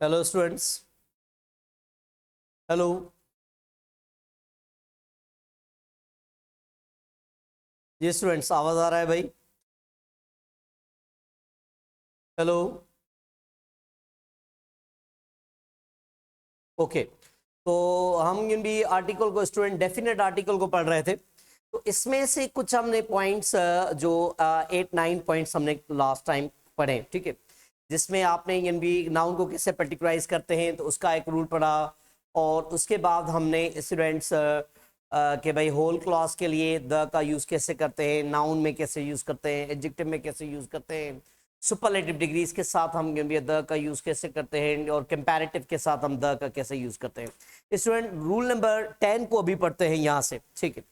Hello students. Hello. जी students, आवाज आ रहा है भाई? हेलो। ओके, तो हम भी आर्टिकल को, स्टूडेंट डेफिनेट आर्टिकल को पढ़ रहे थे। तो इसमें से कुछ हमने पॉइंट्स जो 8-9 पॉइंट्स हमने लास्ट टाइम पढ़े, ठीक है, जिसमें आपने इन भी नाउन को कैसे पर्टिकुलराइज करते हैं तो उसका एक रूल पढ़ा। और उसके बाद हमने स्टूडेंट्स कि भाई होल क्लॉज के लिए द का यूज कैसे करते हैं, नाउन में कैसे यूज करते हैं, एडजेक्टिव में कैसे यूज करते हैं, सुपरलेटिव डिग्रीज के साथ हम द का यूज कैसे करते हैं, और कंपैरेटिव के साथ हम द का कैसे यूज करते हैं। स्टूडेंट रूल नंबर 10 को अभी पढ़ते हैं यहाँ से, ठीक है।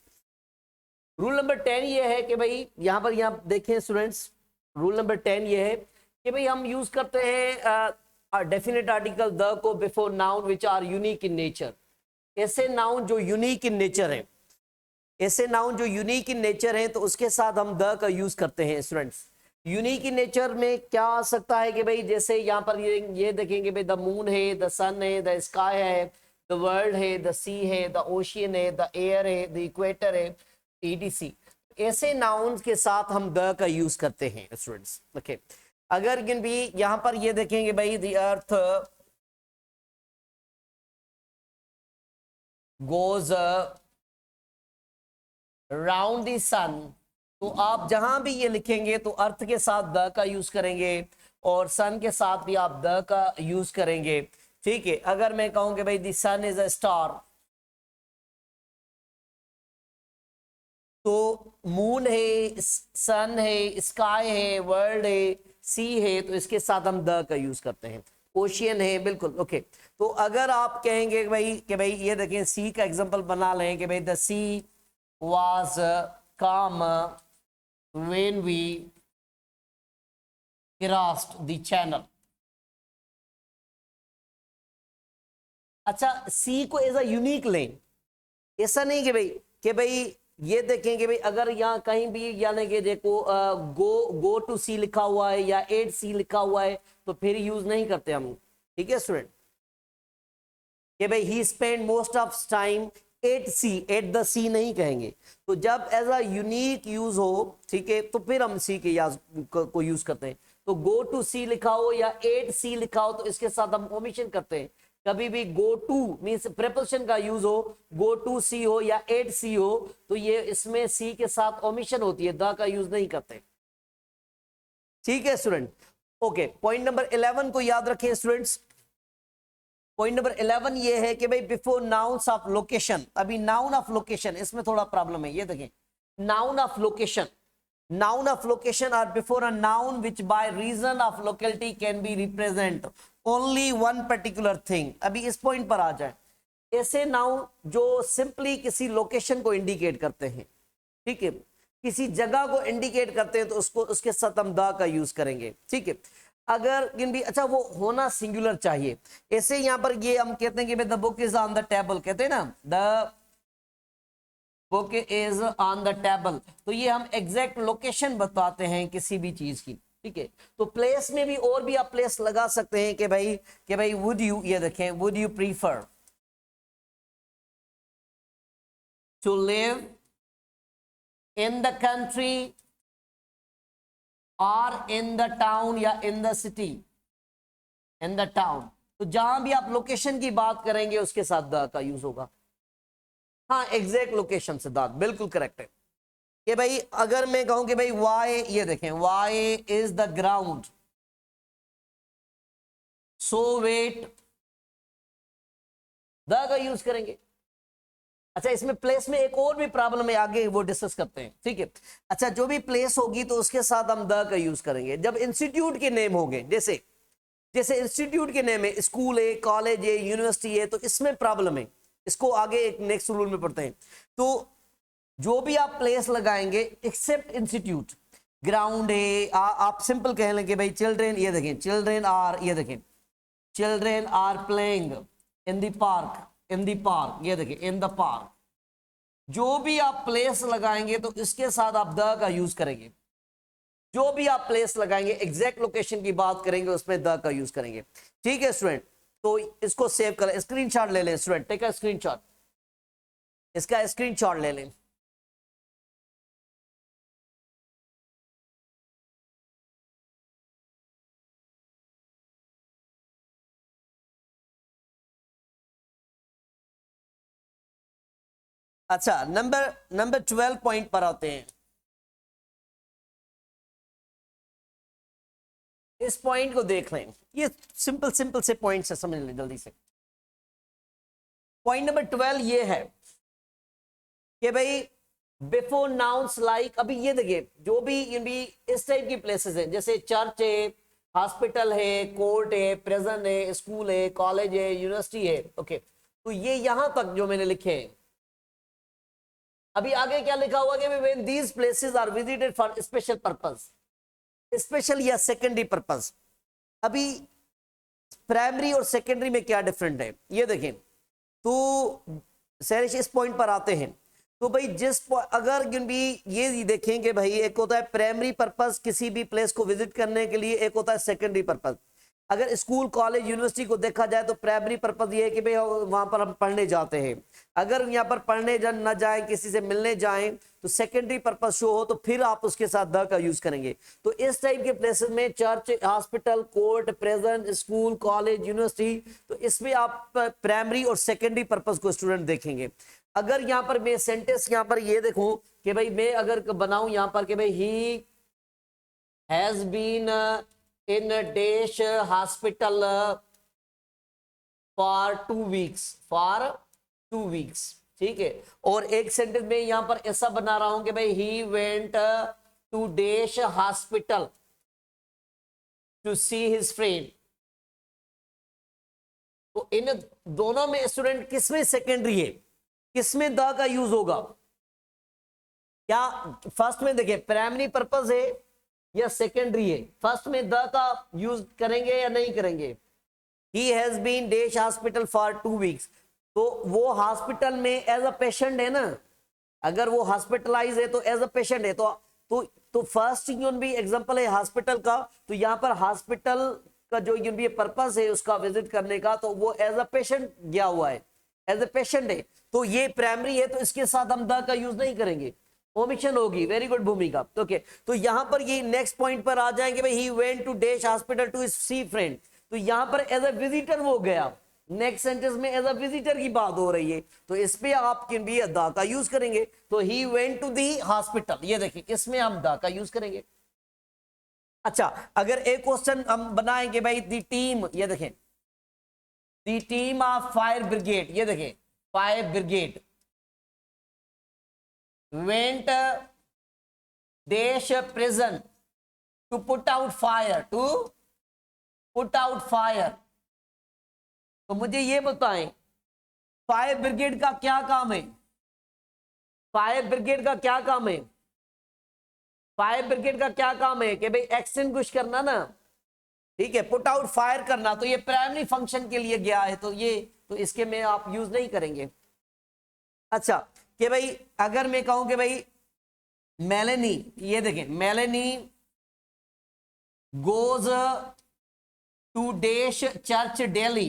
रूल नंबर 10 ये है कि भाई यहाँ पर यहाँ देखें स्टूडेंट्स, रूल नंबर 10 ये है कि भाई हम यूज करते हैं डेफिनेट आर्टिकल द को before noun which are unique in nature. ऐसे नाउन जो यूनिक इन नेचर है, ऐसे नाउन जो यूनिक इन नेचर है तो उसके साथ हम द का यूज करते हैं। स्टूडेंट्स यूनिक इन नेचर में क्या आ सकता है कि भाई जैसे यहाँ पर ये देखेंगे भाई द मून है, द सन है, द स्काई है, द वर्ल्ड है, द सी है, द ओशियन है, द एयर है, द इक्वेटर है, EDC। ऐसे नाउन के साथ हम द का यूज करते हैं स्टूडेंट्स। ओके, अगर भी यहाँ पर ये देखेंगे भाई the earth goes round the sun, तो आप जहां भी ये लिखेंगे तो अर्थ के साथ द का यूज करेंगे और सन के साथ भी आप द का यूज करेंगे, ठीक है। अगर मैं कहूं कि भाई the sun is a star, तो मून है, सन है, स्काई है, वर्ल्ड है, सी है, तो इसके साथ हम द का यूज करते हैं। ओशियन है, बिल्कुल ओके। तो अगर आप कहेंगे भाई कि भाई ये देखें सी का एग्जांपल बना लें कि भाई द सी वाज काम when we crossed the channel। अच्छा, सी को एज अ यूनिक लें, ऐसा नहीं कि भाई ये देखेंगे भाई अगर यहाँ कहीं भी यानी कि देखो गो टू सी लिखा हुआ है या एट सी लिखा हुआ है तो फिर यूज नहीं करते हम, ठीक है स्टूडेंट। कि भाई he spend most of time at sea, at the sea नहीं कहेंगे। तो जब एज अ यूनिक यूज हो, ठीक है, तो फिर हम सी के को यूज करते हैं। तो गो टू सी लिखा हो या एट सी लिखा हो तो इसके साथ हम ओमिशन करते हैं। कभी भी गो टू मीन्स प्रेपोजिशन का यूज हो, गो टू सी हो या एट सी हो, तो ये इसमें सी के साथ ओमिशन होती है, द का यूज नहीं करते, ठीक है स्टूडेंट। ओके, पॉइंट नंबर 11 को याद रखें स्टूडेंट्स। पॉइंट नंबर 11 ये है कि भाई बिफोर नाउन्स ऑफ लोकेशन, अभी नाउन ऑफ लोकेशन इसमें थोड़ा प्रॉब्लम है। ये देखें noun of location, noun of location are before a noun which by reason of locality can be represent only one particular thing। अभी इस पॉइंट पर आ जाए, ऐसे नाउन जो सिंपली किसी लोकेशन को इंडिकेट करते हैं, ठीक है, किसी जगह को इंडिकेट करते हैं तो उसको उसके साथ हम द का यूज करेंगे, ठीक है। अगर भी अच्छा वो होना सिंगुलर चाहिए, ऐसे यहां पर ये हम कहते हैं कि the book is on the table, कहते हैं ना the book is on the table, तो ये हम एग्जैक्ट लोकेशन बताते हैं किसी भी चीज की, ठीक है। तो प्लेस में भी और भी आप प्लेस लगा सकते हैं कि भाई वुड यू, ये देखें would you prefer to live in the country और इन द टाउन या in the city, in the town. तो जहां भी आप लोकेशन की बात करेंगे उसके साथ द का यूज होगा। हाँ, एग्जैक्ट लोकेशन से दाद बिल्कुल करेक्ट है कि भाई अगर मैं कहूं कि भाई वाई, ये देखें why is the ground so wet, the का यूज करेंगे। अच्छा, इसमें प्लेस में एक और भी प्रॉब्लम है, आगे वो डिस्कस करते हैं, ठीक है। अच्छा, जो भी प्लेस होगी तो उसके साथ हम द का यूज करेंगे। जब इंस्टीट्यूट के नेम होंगे, जैसे इंस्टीट्यूट के नेम है, स्कूल है, कॉलेज है, यूनिवर्सिटी है, तो इसमें प्रॉब्लम है। इसको आगे एक नेक्स्ट रूल में पढ़ते हैं। तो जो भी आप प्लेस लगाएंगे एक्सेप्ट इंस्टीट्यूट, ग्राउंड है, आप सिंपल कह लें कि भाई चिल्ड्रेन, ये देखें चिल्ड्रेन आर, ये देखें children are playing in the park, in the park, ये देखें इन द पार्क। जो भी आप प्लेस लगाएंगे तो इसके साथ आप द का यूज करेंगे। जो भी आप प्लेस लगाएंगे एग्जैक्ट लोकेशन की बात करेंगे उसमें द का यूज करेंगे, ठीक है स्टूडेंट। तो इसको सेव कर, स्क्रीनशॉट ले लें स्टूडेंट, टेक अ स्क्रीनशॉट, इसका स्क्रीनशॉट ले लें। अच्छा, नंबर 12 पॉइंट पर आते हैं। इस पॉइंट को देख लें, ये सिंपल सिंपल से पॉइंट से समझ लें जल्दी से। पॉइंट नंबर 12 ये है कि भाई बिफोर नाउन्स लाइक, अभी ये देखिए जो भी इस टाइप की प्लेसेस है, जैसे चर्च है, हॉस्पिटल है, कोर्ट है, प्रिजन है, स्कूल है, कॉलेज है, यूनिवर्सिटी है, ओके, तो ये यहां तक जो मैंने लिखे हैं। अभी आगे क्या लिखा हुआ कि when these places are visited for special purpose, special या सेकेंडरी पर्पस। अभी प्राइमरी और सेकेंडरी में क्या डिफरेंट है ये देखें। तो सैरिश इस पॉइंट पर आते हैं, तो भाई अगर भी ये देखें कि भाई एक होता है प्राइमरी पर्पस किसी भी प्लेस को विजिट करने के लिए, एक होता है सेकेंडरी पर्पस। अगर स्कूल कॉलेज यूनिवर्सिटी को देखा जाए तो प्राइमरी पर्पस ये है कि भाई वहां पर हम पढ़ने जाते हैं। अगर यहाँ पर पढ़ने न जाएं, किसी से मिलने जाएं, तो सेकेंडरी पर्पस शो हो तो फिर आप उसके साथ द का यूज करेंगे। तो इस टाइप के प्लेसेस में church, hospital, court, present, school, college, university, तो इसमें आप प्राइमरी और सेकेंडरी पर्पस को स्टूडेंट देखेंगे। अगर यहाँ पर मैं सेंटेंस यहाँ पर ये देखूं कि भाई मैं अगर बनाऊं यहाँ पर कि भाई he has been in dash hospital for 2 weeks, for 2 weeks, ठीक है। और एक सेंटेंस में यहां पर ऐसा बना रहा हूं कि भाई he went to dash hospital to see his friend. तो इन दोनों में स्टूडेंट किसमें सेकेंडरी है, किसमें द का यूज होगा? क्या फर्स्ट में देखिए प्राइमरी पर्पस है या सेकेंडरी है? फर्स्ट में द का यूज करेंगे या नहीं करेंगे? He has been dash hospital for 2 weeks, तो वो हॉस्पिटल में एज अ पेशेंट है ना। अगर वो हॉस्पिटलाइज है तो एज अ पेशेंट है, तो फर्स्ट यून भी एग्जांपल है हॉस्पिटल का, तो यहां पर हॉस्पिटल का जो यून भी पर्पस है उसका विजिट करने का, तो वो एज अ पेशेंट गया हुआ है, एज अ पेशेंट है। तो ये प्राइमरी है, तो इसके साथ हम द का यूज नहीं करेंगे, ओमिशन होगी। वेरी गुड भूमिका। ओके, तो यहां पर ये नेक्स्ट पॉइंट पर आ जाएंगे भाई he went to dash hospital to see friend, तो यहां पर एज अ विजिटर वो गया। नेक्स्ट सेंटेंस में एज अ विजिटर की बात हो रही है, तो इस पे आप भी द का यूज करेंगे। तो he went to the hospital, ये देखिए इसमें हम द का यूज करेंगे। अच्छा, अगर एक क्वेश्चन हम बनाएंगे भाई दी टीम, ये देखें the team of fire brigade, ये देखें fire brigade went dash prison to put out fire, to put out fire. तो मुझे ये बताएं फायर ब्रिगेड का क्या काम है? फायर ब्रिगेड का क्या काम है? फायर ब्रिगेड का क्या काम है कि भाई एक्सटिंग्विश करना ना, ठीक है, पुट आउट फायर करना। तो ये प्राइमरी फंक्शन के लिए गया है, तो इसके में आप यूज नहीं करेंगे। अच्छा, कि भाई अगर मैं कहूं कि भाई मेलेनी, ये देखें Melanie goes to dash church daily,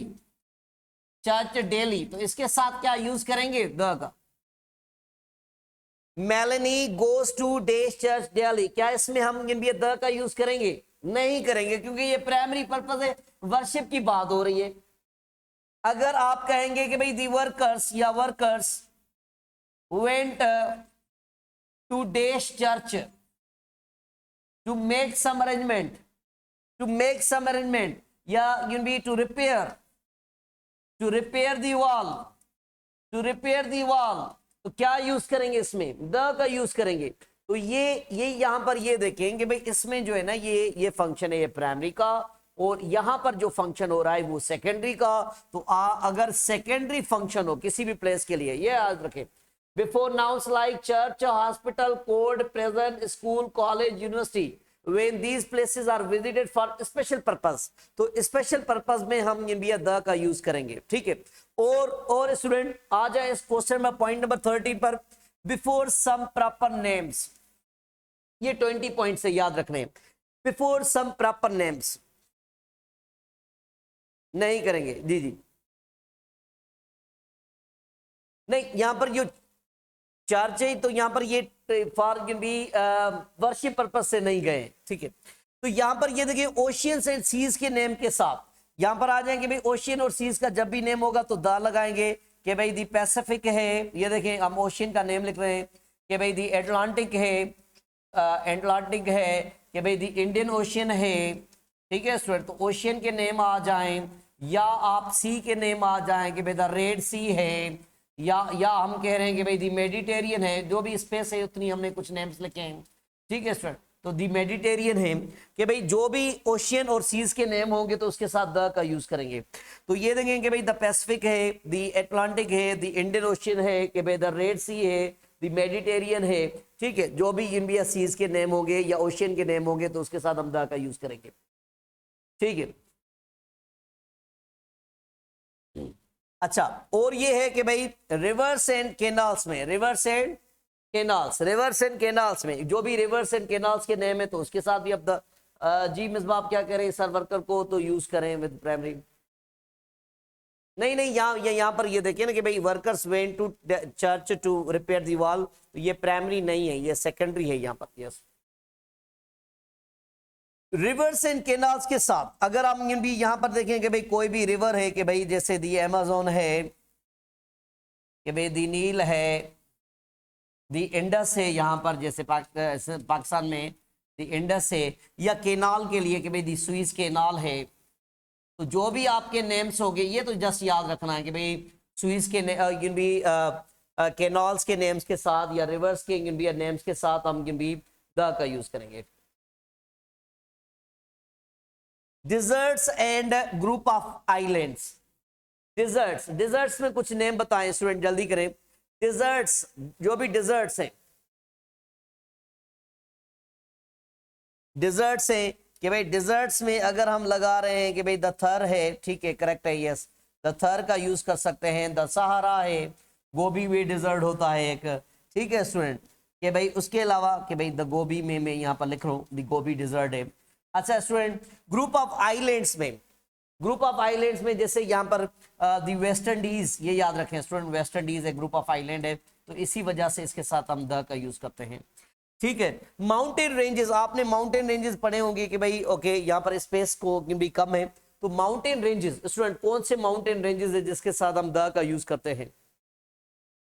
church daily, तो इसके साथ क्या यूज करेंगे द का? Melanie goes to dash church daily, क्या इसमें हम द का यूज करेंगे? नहीं करेंगे, क्योंकि ये प्राइमरी पर्पस है, वर्शिप की बात हो रही है। अगर आप कहेंगे कि भाई दी वर्कर्स या workers went to dash church to make some arrangement, to make some arrangement, या to repair the wall, to repair the wall, तो क्या यूज करेंगे इसमें? द का यूज करेंगे। तो ये यहां पर ये देखेंगे भाई इसमें जो है ना ये फंक्शन है ये प्राइमरी का, और यहां पर जो फंक्शन हो रहा है वो सेकेंडरी का। तो अगर सेकेंडरी फंक्शन हो किसी भी प्लेस के लिए, ये याद रखें before nouns like church, hospital, court, present, school, college, university, when these places are visited for special purpose, तो स्पेशल पर्पस में हम द का यूज करेंगे, ठीक है। और स्टूडेंट आ जाए इस क्वेश्चन में पॉइंट नंबर 13 पर, बिफोर सम प्रॉपर नेम्स, ये 20 पॉइंट से याद रखने। बिफोर सम प्रॉपर नेम्स, नहीं करेंगे, जी जी, नहीं यहाँ पर जो चर्च है तो यहाँ पर ये फॉर भी वर्शिप पर्पज से नहीं गए, ठीक है। तो यहाँ पर ये देखिए ओशियंस एंड सीज के नेम के साथ यहाँ पर आ जाएंगे भाई, ओशियन और सीज का जब भी नेम होगा तो द लगाएंगे कि भाई दी पैसिफिक है, ये देखें हम ओशियन का नेम लिख रहे हैं कि भाई दी एटलांटिक है, एटलांटिक है कि भाई दी इंडियन ओशियन है, ठीक है स्टूडेंट। तो ओशियन के नेम आ जाएं या आप सी के नेम आ जाएं कि भाई द रेड सी है, या हम कह रहे हैं कि भाई दी मेडिटेरियन है, जो भी स्पेस है उतनी हमने कुछ नेम्स लिखे हैं, ठीक है स्टूडेंट। तो दी मेडिटेरियन है कि भाई जो भी ओशियन और सीज के नेम होंगे तो उसके साथ द का यूज करेंगे। तो ये देखेंगे कि भाई द पैसिफिक है, दी एटलांटिक है, दी इंडियन ओशियन है, कि भाई द रेड सी है, दी मेडिटेरियन है, ठीक है। जो भी इंडिया सीज के नेम होंगे या ओशियन के नेम होंगे तो उसके साथ हम द का यूज करेंगे, ठीक है। अच्छा, और ये है कि भाई रिवर्स एंड कैनाल्स में, reverse and canals, reverse and canals में जो भी रिवर्स एंड कैनाल्स के नेम है तो उसके साथ भी अब जी मिसबा आप क्या करें, सर वर्कर को तो यूज करें विद प्राइमरी। नहीं नहीं, यहाँ पर ये देखिए ना कि भाई workers went to church to repair the wall, तो ये प्राइमरी नहीं है, ये सेकेंडरी है यहाँ पर। यस, रिवर्स एंड कैनाल्स के साथ अगर हम भी यहां पर देखें कि भाई कोई भी रिवर है, कि भाई जैसे दी अमेज़न है, कि भाई दी नील है, दी इंडस है, यहां पर जैसे पाकिस्तान में दी इंडस है, या कैनाल के लिए कि भाई दी सुइस कैनाल है। तो जो भी आपके नेम्स होंगे ये तो जस्ट याद रखना है कि भाई सुइस के भी कैनाल्स के नेम्स के साथ या रिवर्स के नेम्स के साथ हम भी द का यूज करेंगे। Deserts and group of islands, deserts, deserts में कुछ नेम बताएं स्टूडेंट, जल्दी करें। डिजर्ट्स, जो भी डिजर्ट्स हैं, डिजर्ट्स हैं कि भाई डिजर्ट्स में अगर हम लगा रहे हैं कि भाई द थर है, ठीक है, करेक्ट है, यस, द थर का यूज कर सकते हैं। द सहारा है, गोबी भी डिजर्ट होता है एक, ठीक है स्टूडेंट, कि भाई उसके अलावा कि भाई द गोबी में मैं यहाँ पर लिख रहा हूँ द गोबी डिजर्ट है। अच्छा स्टूडेंट, ग्रुप ऑफ आइलैंड्स में, ग्रुप ऑफ आइलैंड्स में जैसे यहाँ पर दी वेस्ट इंडीज, ये याद रखें स्टूडेंट, वेस्ट इंडीज एक ग्रुप ऑफ आइलैंड है, तो इसी वजह से इसके साथ हम द का यूज करते हैं, ठीक है। माउंटेन रेंजेस, आपने माउंटेन रेंजेस पढ़े होंगे कि भाई ओके यहाँ पर स्पेस को भी कम है, तो माउंटेन रेंजेस स्टूडेंट कौन से माउंटेन रेंजेस है जिसके साथ हम द का यूज करते हैं?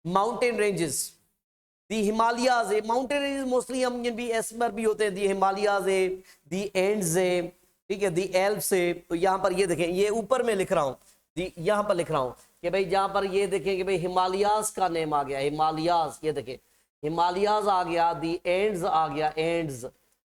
माउंटेन रेंजेस, दी हिमालयाज है, माउंटेन रेंजेस मोस्टली हम भी एस पर भी होते हैं, दी हिमालयाज है, दी एंड्स है, ठीक है, दी एल्प्स है। तो यहाँ पर ये देखें, ये ऊपर में लिख रहा हूँ, दी यहाँ पर लिख रहा हूँ कि भाई जहाँ पर ये देखें कि भाई हिमालयाज का नेम आ गया, हिमालयाज, ये देखें हिमालयाज आ गया, दी एंड्स आ गया, एंड्स,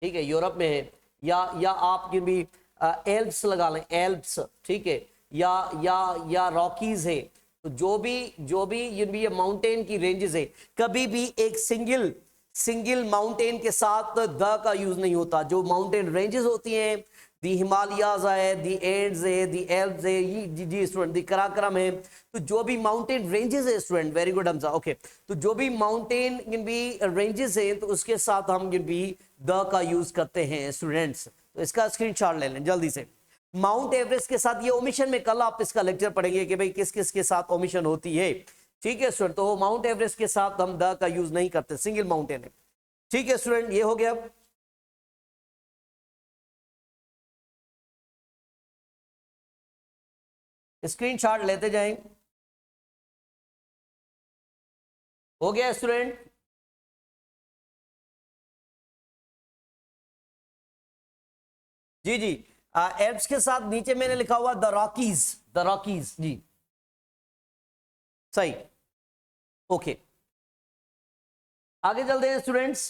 ठीक है, यूरोप में है, या आप भी एल्प्स लगा लें, एल्प्स, ठीक है, या रॉकीज है। तो जो भी ये माउंटेन की रेंजेस है, कभी भी एक सिंगल माउंटेन के साथ द का यूज नहीं होता। जो माउंटेन रेंजेस होती हैं, दी हिमालयाज है, दी एंड्स है, दी एल्प्स है, जी स्टूडेंट, दी कराक्रम है। तो जो भी माउंटेन रेंजेस है student, very good Hamza, okay, तो जो भी माउंटेन भी रेंजेस है तो उसके साथ हम भी द का यूज करते हैं स्टूडेंट्स। तो इसका स्क्रीनशॉट ले लें जल्दी से। माउंट एवरेस्ट के साथ ये ओमिशन में कल आप इसका लेक्चर पढ़ेंगे कि भाई किस किस के साथ ओमिशन होती है, ठीक है स्टूडेंट। तो माउंट एवरेस्ट के साथ हम द का यूज नहीं करते, सिंगल माउंटेन है, ठीक है स्टूडेंट, ये हो गया। स्क्रीनशॉट लेते जाएं, हो गया स्टूडेंट। जी जी, एल्प्स के साथ नीचे मैंने लिखा हुआ द रॉकीज, द रॉकीज, जी सही, ओके, आगे चलते हैं स्टूडेंट्स।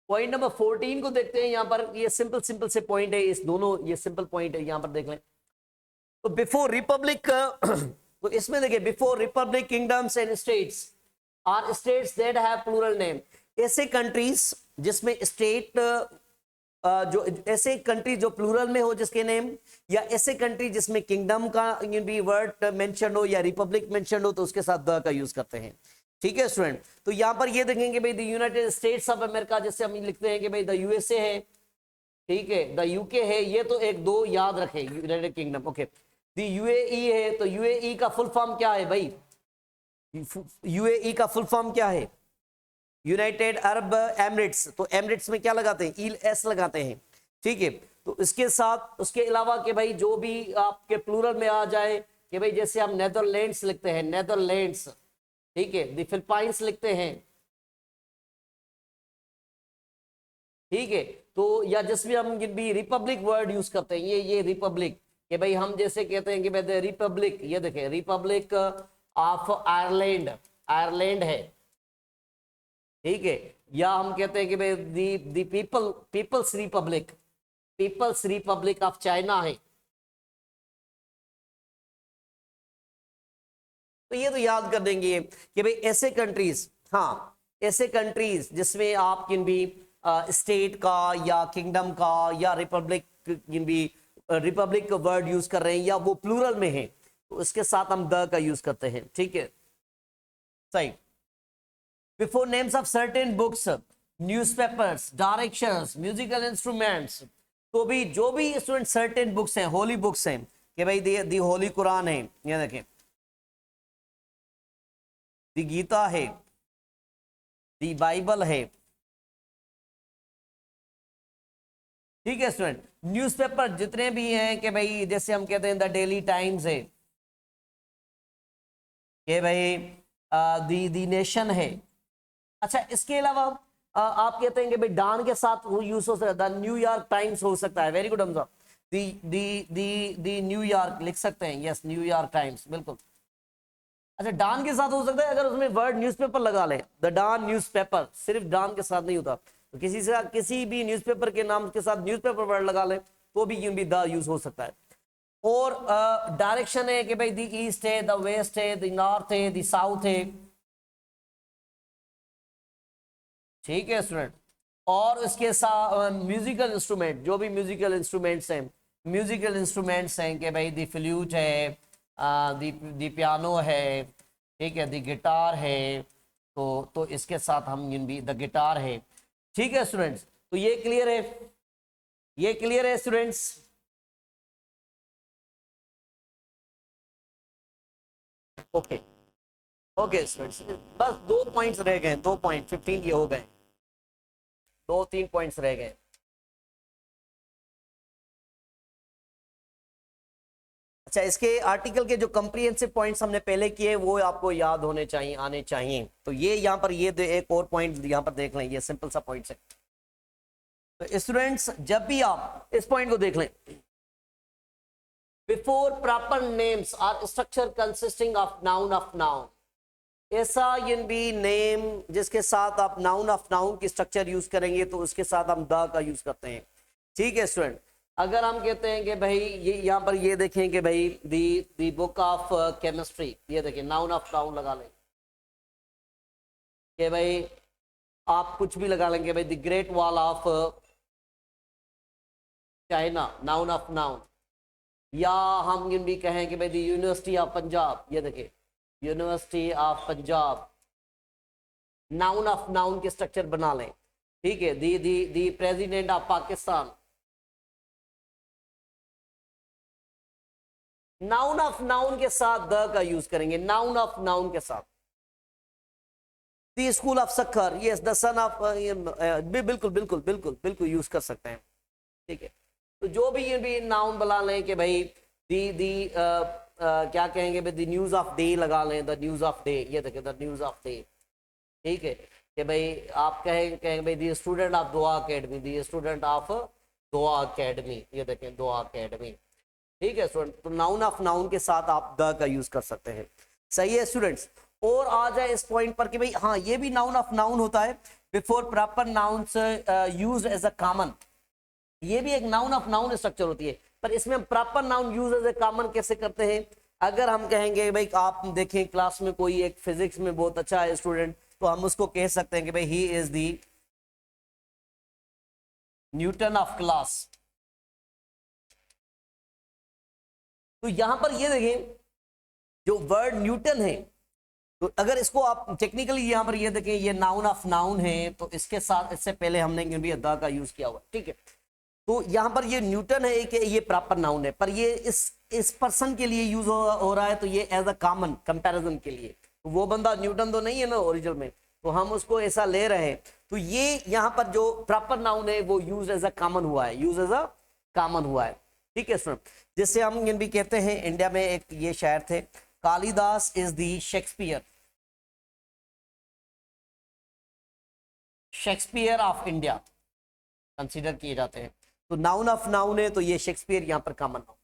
पॉइंट नंबर 14 को देखते हैं। यहां पर ये सिंपल से पॉइंट है, इस दोनों ये सिंपल पॉइंट है, यहां पर देख लें। तो बिफोर रिपब्लिक तो इसमें देखिए, before republic kingdoms and states are states that have plural name. ऐसे कंट्रीज जिसमें स्टेट जो ऐसे कंट्री जो प्लूरल में हो जिसके नेम, या ऐसे कंट्री जिसमें किंगडम का भी वर्ड मेंशन हो या रिपब्लिक मेंशन हो, तो उसके साथ द का यूज करते हैं। ठीक है स्टूडेंट। तो यहां पर ये देखेंगे भाई the United states of America, जैसे हम लिखते हैं कि भाई द यूएसए है, ठीक है, द यूके है, ये तो एक दो याद रखें, United kingdom, okay. The UAE है, तो यूएई का फुल फॉर्म क्या है भाई? यूएई का फुल फॉर्म क्या है? United Arab Emirates. तो एमिरेट्स में क्या लगाते हैं? ईल एस लगाते हैं, ठीक है। तो इसके साथ उसके अलावा कि भाई जो भी आपके प्लूरल में आ जाए कि भाई जैसे हम नेदरलैंड्स लिखते हैं, नेदरलैंड्स, ठीक है, द फिलिपाइंस लिखते हैं, ठीक है। तो या जिसमें हम भी रिपब्लिक वर्ड यूज करते हैं, ये रिपब्लिक, कि भाई हम जैसे कहते हैं कि भाई रिपब्लिक, ये देखें रिपब्लिक ऑफ आयरलैंड, आयरलैंड है, ठीक है। या हम कहते हैं कि भाई the peoples republic, peoples republic of China है। तो ये तो याद कर देंगे कि भाई ऐसे कंट्रीज, हाँ ऐसे कंट्रीज जिसमें आप किन भी स्टेट का या किंगडम का या रिपब्लिक, किन भी रिपब्लिक का वर्ड यूज कर रहे हैं या वो प्लूरल में है, तो उसके साथ हम द का यूज करते हैं, ठीक है, सही। Before names of certain books, newspapers, directions, musical instruments, तो भी जो भी स्टूडेंट सर्टेन बुक्स हैं, होली बुक्स हैं, कि भाई दी होली कुरान है, ये देखें, दी गीता है, दी बाइबल है, ठीक है स्टूडेंट। न्यूज़पेपर जितने भी हैं कि भाई जैसे हम कहते हैं द डेली टाइम्स है, कि भाई दी नेशन है। अच्छा, इसके अलावा आप कहते हैं कि भाई डॉन के साथ वो यूज हो सकता है, द न्यूयॉर्क टाइम्स हो सकता है, वेरी गुड हमजा, दी न्यूयॉर्क लिख सकते हैं, यस न्यूयॉर्क टाइम्स, बिल्कुल। अच्छा, डॉन के साथ हो सकता है अगर उसमें वर्ड न्यूज़पेपर लगा ले, द डॉन न्यूज़पेपर, सिर्फ डॉन के साथ नहीं होता, तो किसी भी न्यूज़पेपर के नाम के साथ न्यूज़पेपर वर्ड लगा ले तो भी द यूज हो सकता है। और डायरेक्शन है कि भाई द ईस्ट है, द वेस्ट है, द नॉर्थ है, द साउथ है, ठीक है स्टूडेंट। और इसके साथ म्यूजिकल इंस्ट्रूमेंट, जो भी म्यूजिकल इंस्ट्रूमेंट्स हैं, म्यूजिकल इंस्ट्रूमेंट्स हैं कि भाई दी फ्लूट है, दी पियानो है, ठीक है, दी गिटार है, तो इसके साथ हम भी द गिटार है, ठीक है स्टूडेंट्स। तो ये क्लियर है, ये क्लियर है स्टूडेंट्स? ओके ओके स्टूडेंट्स, बस 2 पॉइंट्स रह गए, 2 पॉइंट 15 ये हो गए, 2-3 पॉइंट्स रह गए। अच्छा, इसके आर्टिकल के जो कंप्रिहेंसिव पॉइंट्स हमने पहले किए वो आपको याद होने चाहिए, आने चाहिए। तो ये यहाँ पर ये एक और पॉइंट यहाँ पर देख लें, ये सिंपल सा पॉइंट है। तो स्टूडेंट्स जब भी आप इस पॉइंट को देख लें, before proper names are structure consisting of noun, ऐसा इन भी नेम जिसके साथ आप नाउन ऑफ नाउन की स्ट्रक्चर यूज करेंगे तो उसके साथ हम द का यूज करते हैं, ठीक है स्टूडेंट। अगर हम कहते हैं कि भाई ये यहाँ पर ये देखें कि भाई दी बुक ऑफ केमिस्ट्री, ये देखें नाउन ऑफ नाउन लगा लें कि भाई आप कुछ भी लगा लेंगे, भाई the great wall of China, noun of noun. या हम भी कहें कि भाई द यूनिवर्सिटी ऑफ पंजाब, ये देखें university of Punjab, noun of noun के स्ट्रक्चर बना लें, ठीक है। दी president of Pakistan, noun of noun के साथ द का यूज करेंगे, नाउन ऑफ नाउन के साथ। The school of sucker, yes the son of, बिल्कुल बिल्कुल बिल्कुल बिल्कुल यूज कर सकते हैं, ठीक है। तो जो भी ये भी नाउन बना लें कि भाई दी क्या कहेंगे भाई द न्यूज ऑफ डे लगा लें, द न्यूज ऑफ डे, ये देखें द न्यूज ऑफ डे, ठीक है। कि भाई आप कहें भाई दी स्टूडेंट ऑफ दुआ अकेडमी, दी स्टूडेंट ऑफ दुआ अकेडमी, ये देखें दुआ अकेडमी, ठीक है स्टूडेंट। तो नाउन ऑफ नाउन के साथ आप द का यूज कर सकते हैं, सही है स्टूडेंट्स। और आ जाए इस पॉइंट पर कि भाई हाँ ये भी नाउन ऑफ नाउन होता है, before proper nouns used as a common, ये भी एक नाउन ऑफ नाउन स्ट्रक्चर होती है, पर इसमें proper noun use as a common कैसे करते हैं? अगर हम कहेंगे भाई आप देखें क्लास में कोई एक फिजिक्स में बहुत अच्छा है स्टूडेंट, तो हम उसको कह सकते हैं कि भाई he is the Newton of class. तो यहां पर ये देखें जो वर्ड न्यूटन है तो अगर इसको आप टेक्निकली यहाँ पर ये देखें, ये नाउन ऑफ नाउन है, तो इसके साथ इससे पहले हमने भी द का यूज किया हुआ, ठीक है। तो यहाँ पर ये न्यूटन है कि ये प्रॉपर नाउन है, पर ये इस पर्सन के लिए यूज हो रहा है, तो ये एज अ कॉमन कंपैरिजन के लिए। तो वो बंदा न्यूटन तो नहीं है ना ओरिजिनल में, तो हम उसको ऐसा ले रहे हैं। तो ये यहाँ पर जो प्रॉपर नाउन है वो यूज एज अ कॉमन हुआ है, यूज एज अ कॉमन हुआ है, ठीक है स्टूडेंट। जिससे हम ये भी कहते हैं, इंडिया में एक ये शायर थे, Kalidas is the Shakespeare, Shakespeare of India consider किए जाते हैं। तो नाउन ऑफ नाउन है, तो ये शेक्सपियर यहाँ पर कॉमन नाउन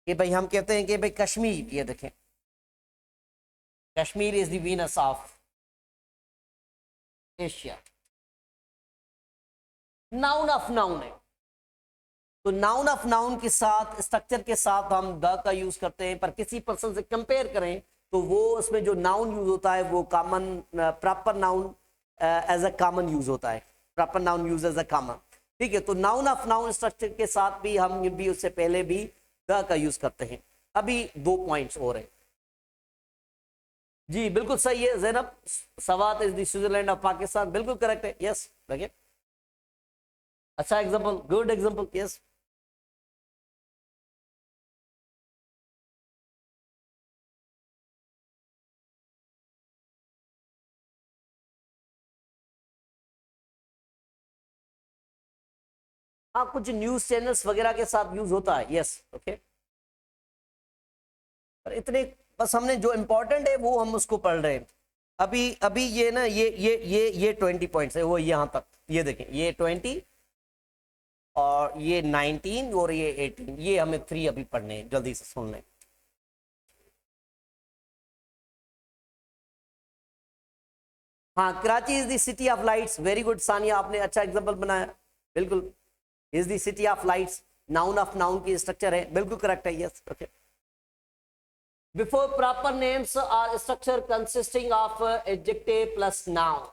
कि भाई हम कहते हैं कि भाई कश्मीर, ये देखें Kashmir is the Venus of Asia, noun of noun है। तो नाउन ऑफ नाउन के साथ स्ट्रक्चर के साथ हम द का यूज करते हैं, पर किसी पर्सन से कंपेयर करें तो वो उसमें जो नाउन यूज होता है वो common, proper noun as a common use होता है, proper noun use as a common, ठीक है। तो नाउन ऑफ नाउन स्ट्रक्चर के साथ भी हम भी उससे पहले भी द का यूज करते हैं। अभी 2 पॉइंट्स और है जी, बिल्कुल सही है Zainab, Swat is the Switzerland of Pakistan, बिल्कुल करेक्ट है, यस देखिए, अच्छा एग्जांपल, गुड एग्जांपल, यस। हाँ, कुछ न्यूज चैनल्स वगैरह के साथ यूज होता है, यस ओके। पर इतने बस हमने जो इंपॉर्टेंट है वो हम उसको पढ़ रहे हैं। अभी अभी ये ना ये 20 पॉइंट्स है वो यहाँ तक, ये देखें ये 20 और ये 19 और ये 18, ये हमें 3 अभी पढ़ने हैं, जल्दी से सुन लें। हाँ, Karachi is the city of lights, very good Sania, आपने अच्छा एग्जांपल बनाया, बिल्कुल is the city of lights, noun of noun की स्ट्रक्चर है, बिल्कुल करेक्ट है, yes okay. Before proper names are structure consisting of adjective plus noun,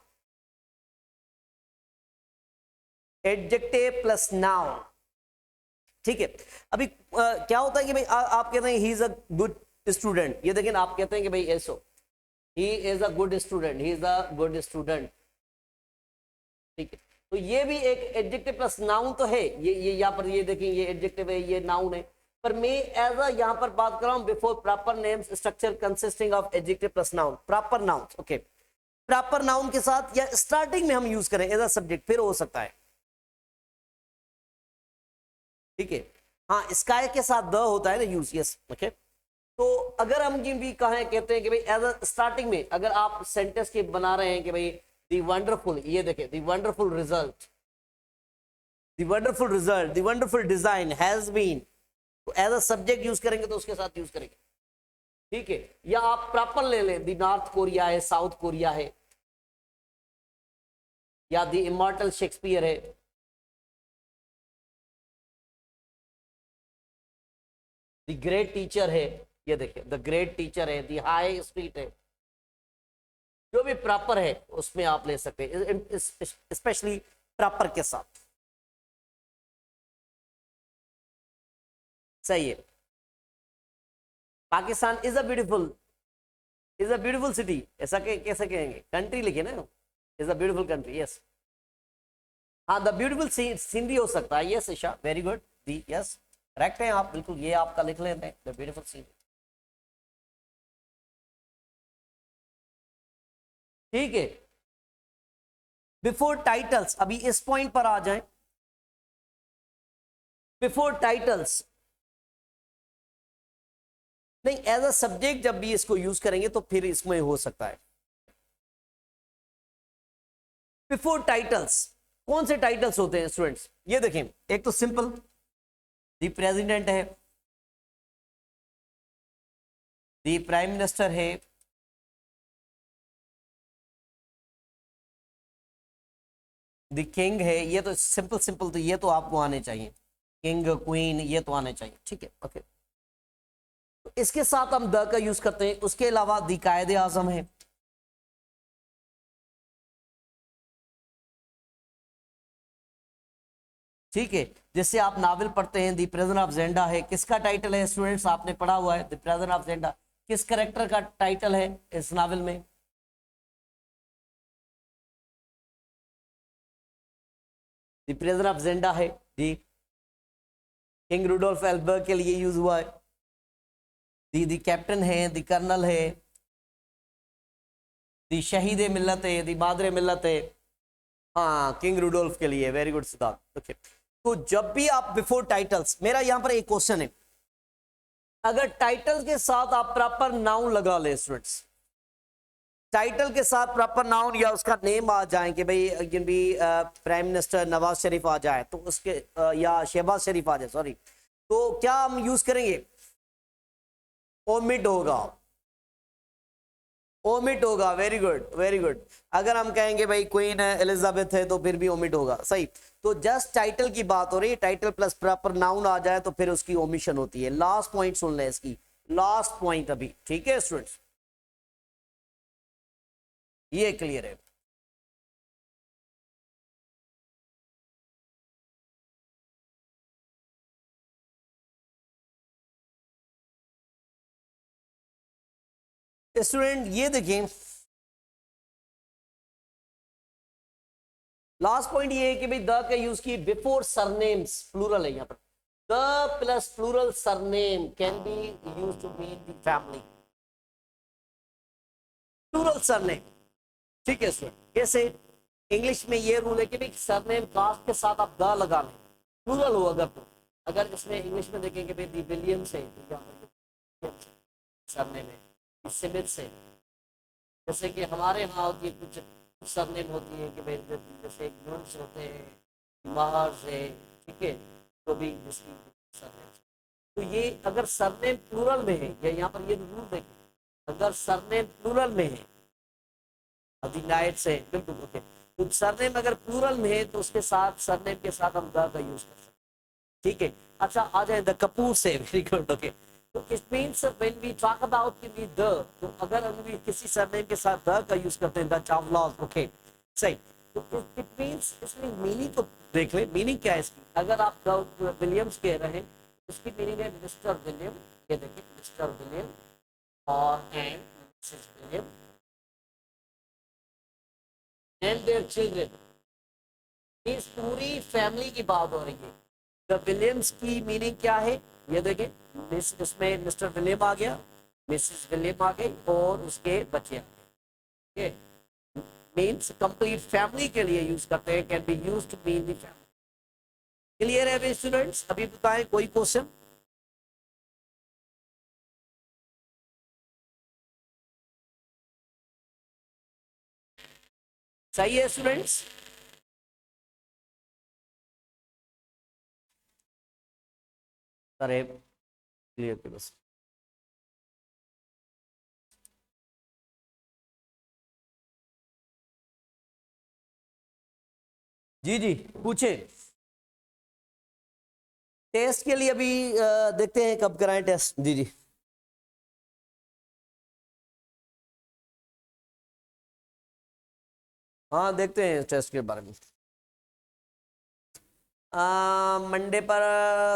adjective plus noun, ठीक है। अभी क्या होता है कि भाई आप कहते हैं he is a good student, ये देखिए आप कहते हैं कि भाई ऐसो he is a good student, he is a good student, ठीक है। तो ये भी एक एडजेक्टिव प्लस नाउन तो है, ये यहाँ पर ये देखिए ये एडजेक्टिव है, ये नाउन है, पर मैं एज अ यहाँ पर बात कर रहा हूँ before proper names structure consisting of adjective plus noun, proper noun, okay. Proper noun के साथ या स्टार्टिंग में हम यूज करें एज अ सब्जेक्ट, फिर हो सकता है, ठीक है। हाँ, स्काई के साथ द होता है ना यूज, यस ओके। तो अगर हम भी कहें कहते हैं कि भाई एज अ स्टार्टिंग में अगर आप सेंटेंस के बना रहे हैं कि भाई दी वंडरफुल, ये देखें the wonderful result, the wonderful result, the wonderful design has been, तो एज अ सब्जेक्ट यूज करेंगे तो उसके साथ यूज करेंगे, ठीक है। या आप प्रॉपर ले लें, दी नॉर्थ कोरिया है, साउथ कोरिया है, या दी इमॉर्टल शेक्सपियर है, द ग्रेट टीचर है, ये देखिए द ग्रेट टीचर है, द हाई स्ट्रीट है, जो भी प्रॉपर है उसमें आप ले सकते हैं, स्पेशली प्रॉपर के साथ, सही है। Pakistan is a beautiful city, ऐसा कैसे कहेंगे, कंट्री लिखे ना, is a beautiful country, yes. हाँ, द ब्यूटीफुल सीनरी हो सकता है, यस ईशा, वेरी गुड, दी यस करेक्ट है आप, बिल्कुल ये आपका लिख लेते हैं, द ब्यूटीफुल सीनरी, ठीक है। बिफोर टाइटल्स, अभी इस पॉइंट पर आ जाएं, बिफोर टाइटल्स नहीं, एज अ सब्जेक्ट जब भी इसको यूज करेंगे तो फिर इसमें हो सकता है। बिफोर टाइटल्स, कौन से टाइटल्स होते हैं स्टूडेंट्स, ये देखें, एक तो सिंपल दी प्रेसिडेंट है, दी प्राइम मिनिस्टर है, दी किंग है, ये तो सिंपल सिंपल, तो ये तो आपको आने चाहिए, किंग क्वीन ये तो आने चाहिए, ठीक है ओके। तो इसके साथ हम द का यूज करते हैं, उसके अलावा दी कायदे आजम है, ठीक है। जैसे आप नावल पढ़ते हैं दी प्रिजन ऑफ जेंडा है, किसका टाइटल है स्टूडेंट्स, आपने पढ़ा हुआ है द प्रिजन ऑफ जेंडा, किस करेक्टर का टाइटल है इस नावल में? द प्रिजनर ऑफ जेंडा है जी, किंग रुडोल्फ एल्बर्ग के लिए यूज हुआ है, दी कैप्टन है, दी कर्नल है, दी शहीद मिल्लत है, दी मादर मिल्लत है। हाँ, किंग रुडोल्फ के लिए। Very good Siddharth. ओके, तो जब भी आप बिफोर टाइटल्स, मेरा यहां पर एक क्वेश्चन है, अगर टाइटल के साथ आप प्रॉपर नाउन लगा ले स्टूडेंट्स, टाइटल के साथ प्रॉपर नाउन या उसका नेम आ जाए कि भाई भी प्राइम मिनिस्टर नवाज शरीफ आ जाए तो उसके या शहबाज शरीफ आ जाए, सॉरी, तो क्या हम यूज करेंगे? ओमिट होगा, ओमिट होगा। Very good, very good. अगर हम कहेंगे भाई क्वीन एलिजाबेथ है तो फिर भी ओमिट होगा, सही। तो जस्ट टाइटल की बात हो रही है, टाइटल प्लस प्रॉपर नाउन आ जाए तो फिर उसकी ओमिशन होती है। लास्ट पॉइंट सुन ले इसकी, लास्ट पॉइंट अभी, ठीक है स्टूडेंट्स, ये क्लियर है। स्टूडेंट ये देखिए, लास्ट पॉइंट ये है कि भाई द का यूज की बिफोर सरनेम्स, प्लूरल है यहां पर, the plus plural surname can be use to mean the family, plural surname, ठीक है सर। कैसे? इंग्लिश में ये रूल है कि भाई सरनेम कास्ट के साथ आप द लगा लें, प्लूरल हो अगर तो, अगर इसमें इंग्लिश में देखेंगे भाई दी विलियम्स है, सरनेम है सिमिथ से, जैसे कि हमारे यहाँ होती है कुछ सरनेम होती है कि भाई जैसे यूनिट्स होते हैं, बाहर से, ठीक है, तो भी इसकी सरनेम। तो ये अगर सरनेम प्लूरल में है, या यहाँ पर ये रूल देखिए, अगर सरनेम प्लूरल में है, अभी नाइट से बिल्कुल ओके, तो सरनेम अगर प्लूरल में है तो उसके साथ सरनेम के साथ हम द का यूज कर सकते हैं, ठीक है। अच्छा, आ जाए द कपूर से, वेरी गुड, ओके। तो it means when we talk about the, तो अगर हम भी किसी सरनेम के साथ द का यूज करते हैं, द चावलास, ओके, सही। तो इट मींस, इसमें मीनिंग तो देख ले, मीनिंग क्या है इसकी। अगर आप द विलियम्स कह रहे हैं, उसकी मीनिंग है मिस्टर विलियम, ये देखिए मिस्टर विलियम और and Mrs William and their children, इस पूरी फैमिली की बात हो रही है। द विलियम्स की मीनिंग क्या है, ये देखें, इसमें मिस्टर विलियम आ गया, मिसेस विलियम आ गई और उसके बच्चे आ गए, मीन्स कंप्लीट फैमिली के लिए यूज करते हैं, can be use to mean the family. Clear है स्टूडेंट्स? अभी बताएं कोई क्वेश्चन? सही है स्टूडेंट्स? अरे क्लियर बस, जी जी पूछे। टेस्ट के लिए अभी देखते हैं कब कराएं टेस्ट, जी जी। हाँ देखते हैं टेस्ट के बारे में, मंडे पर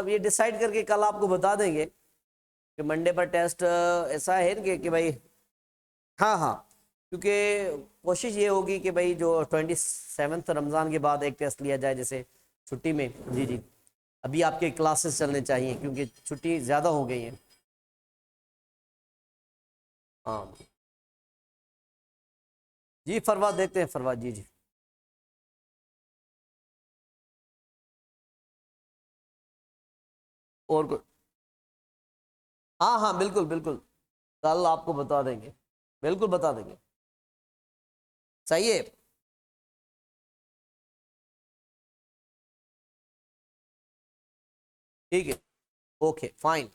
ये डिसाइड करके कल आपको बता देंगे कि मंडे पर टेस्ट ऐसा है कि भाई, हाँ हाँ, क्योंकि कोशिश ये होगी कि भाई जो 27 रमज़ान के बाद एक टेस्ट लिया जाए, जैसे छुट्टी में, जी जी। अभी आपके क्लासेस चलने चाहिए क्योंकि छुट्टी ज़्यादा हो गई है। हाँ जी, फरवा देखते हैं, फरवा, जी जी। और हाँ हाँ बिल्कुल बिल्कुल, कल आपको बता देंगे, बिल्कुल बता देंगे। सही है, ठीक है, ओके फाइन।